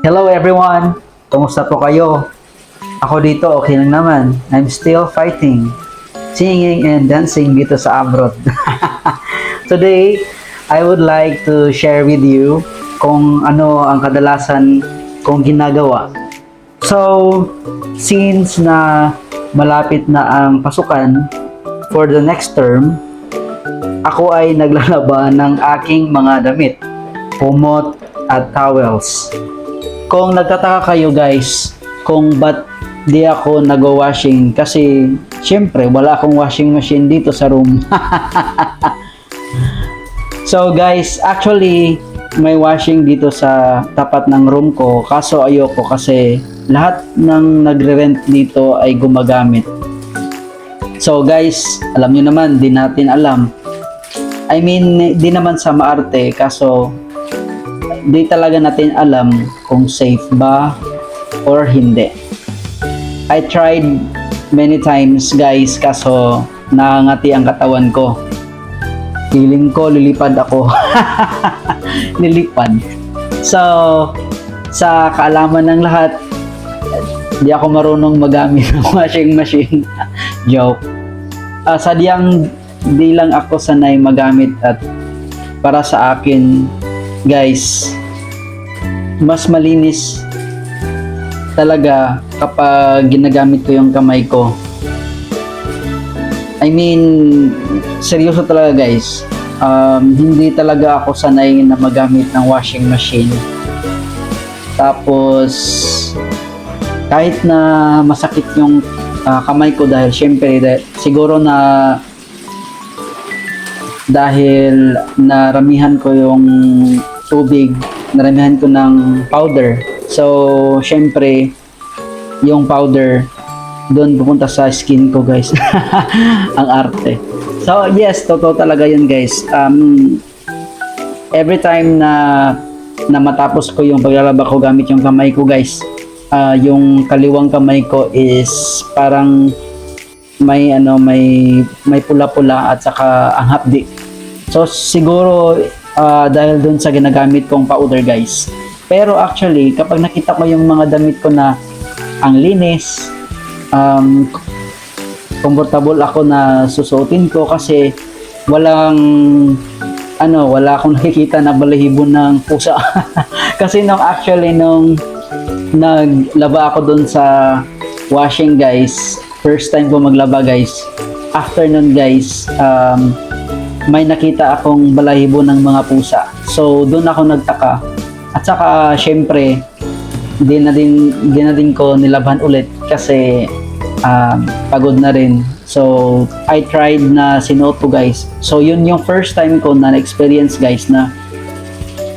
Hello everyone! Kumusta po kayo? Ako dito okay lang naman. I'm still fighting, singing and dancing dito sa abroad. Today, I would like to share with you kung ano ang kadalasan kong ginagawa. So, since na malapit na ang pasukan for the next term, ako ay naglalaba ng aking mga damit, kumot at towels. Kung nagtataka kayo guys, kung ba't di ako nag-washing, kasi syempre wala akong washing machine dito sa room. So guys, actually may washing dito sa tapat ng room ko, kaso ayoko kasi lahat ng nagre-rent dito ay gumagamit. So guys, alam nyo naman, di natin alam. I mean, di naman sa maarte, kaso di talaga natin alam kung safe ba or hindi. I tried many times guys, kaso nangangati ang katawan ko. Feeling ko lilipad ako. Nilipad. So, sa kaalaman ng lahat, di ako marunong magamit ng washing machine. Joke. Sadyang di lang ako sanay magamit, at para sa akin guys, mas malinis talaga kapag ginagamit ko yung kamay ko. I mean, seryoso talaga guys. Hindi talaga ako sanay na magamit ng washing machine. Tapos, kahit na masakit yung kamay ko, dahil syempre siguro na dahil naramihan ko yung tubig, naramihan ko ng powder. So, syempre, yung powder doon pupunta sa skin ko guys. Ang arte. So, yes, totoo talaga yun guys. Every time na matapos ko yung paglalaba ko gamit yung kamay ko guys, yung kaliwang kamay ko is parang may pula-pula at saka ang hapdi. So siguro dahil dun sa ginagamit kong powder guys. Pero actually kapag nakita ko yung mga damit ko na ang linis, comfortable ako na susuotin ko, kasi wala akong nakikita na balahibo ng pusa. Kasi nung naglaba ako dun sa washing guys, first time ko maglaba guys, after nun guys, may nakita akong balahibo ng mga pusa. So doon ako nagtaka, at saka syempre di na din ko nilaban ulit kasi pagod na rin. So I tried na sinuot ko guys. So yun yung first time ko na experience guys na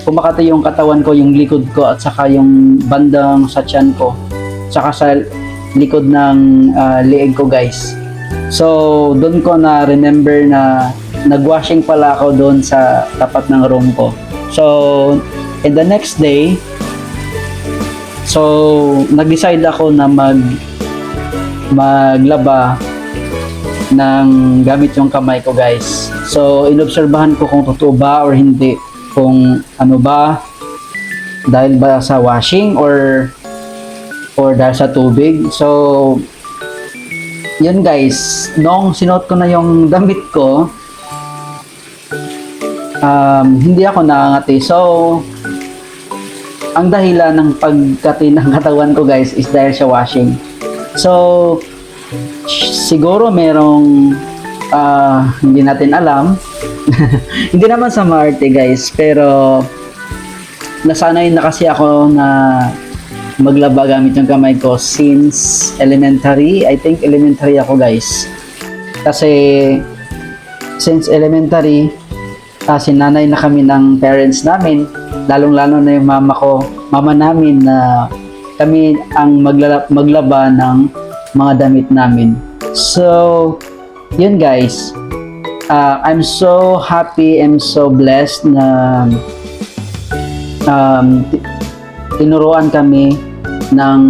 kumakati yung katawan ko, yung likod ko at saka yung bandang sa tiyan ko, saka sa likod ng leeg ko guys. So doon ko na remember na nagwashing pala ako doon sa tapat ng room ko. So in the next day, so nag-decide ako na maglaba ng gamit yung kamay ko guys. So inobserbahan ko kung totoo ba or hindi, kung ano ba, dahil ba sa washing or dahil sa tubig. So yun guys, nung sinuot ko na yung damit ko, hindi ako nangangati. So ang dahilan ng pagkati ng katawan ko guys is dahil sa washing. So siguro merong hindi natin alam. Hindi naman sa maarte guys, pero nasanay na kasi ako na maglaba gamit yung kamay ko since elementary. I think elementary ako guys. Kasi since elementary, sinanay na kami ng parents namin, lalong-lalo na yung mama namin, na kami ang maglaba ng mga damit namin. So, yun guys. I'm so happy and so blessed na tinuruan kami ng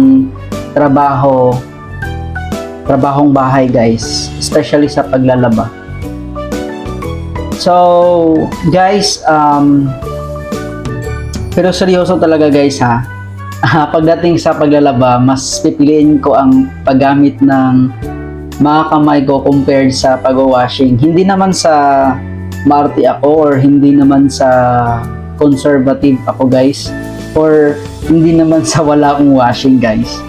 trabahong bahay guys, especially sa paglalaba. So guys, pero seryoso talaga guys ha, pagdating sa paglalaba, mas pipiliin ko ang paggamit ng mga kamay ko compared sa pag-washing. Hindi naman sa maarte ako or hindi naman sa conservative ako guys, or hindi naman sa wala akong washing guys.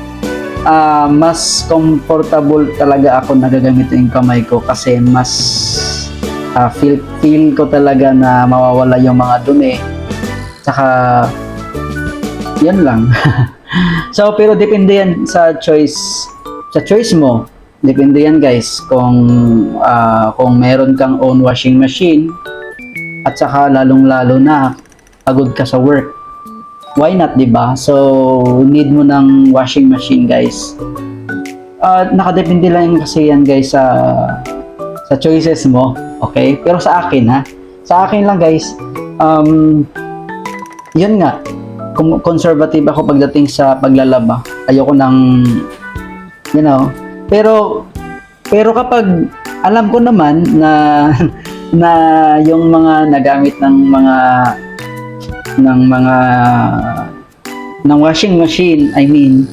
Mas comfortable talaga ako nagagamit yung kamay ko kasi mas feel ko talaga na mawawala yung mga dumi. Tsaka yan lang. So pero depende yan sa choice mo. Depende yan guys kung meron kang own washing machine at saka lalong-lalo na pagod ka sa work. Why not, 'di ba? So need mo ng washing machine guys. Nakadepende lang kasi yan guys sa choices mo, okay? Pero sa akin ha, sa akin lang guys, yun nga, conservative ako pagdating sa paglalaba. Ayoko ng, pero kapag alam ko naman na na yung mga nagamit ng washing machine, I mean,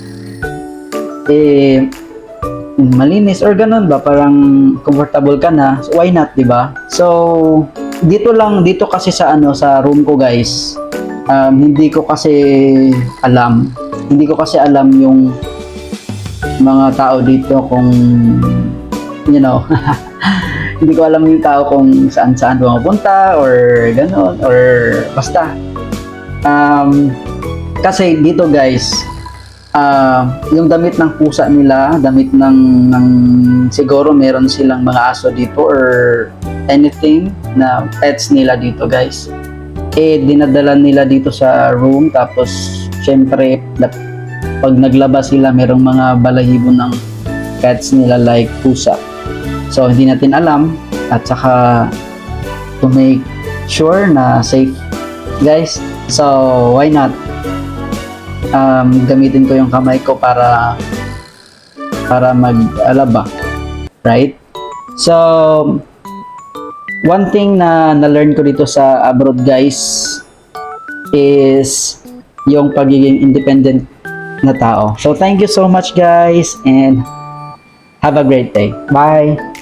malinis or ganun ba, parang comfortable ka na, so why not, 'di ba? So dito kasi sa room ko guys, hindi ko kasi alam yung mga tao dito kung hindi ko alam yung tao kung saan pumunta or ganun or basta kasi dito guys, yung damit ng pusa nila, damit ng siguro meron silang mga aso dito or anything na pets nila dito guys, dinadala nila dito sa room. Tapos syempre pag naglaba sila, merong mga balahibo ng pets nila like pusa, so hindi natin alam. At saka to make sure na safe guys, so why not gamitin ko yung kamay ko para mag-alaba, right? So one thing na na-learn ko dito sa abroad guys is yung pagiging independent na tao. So thank you so much guys and have a great day. Bye.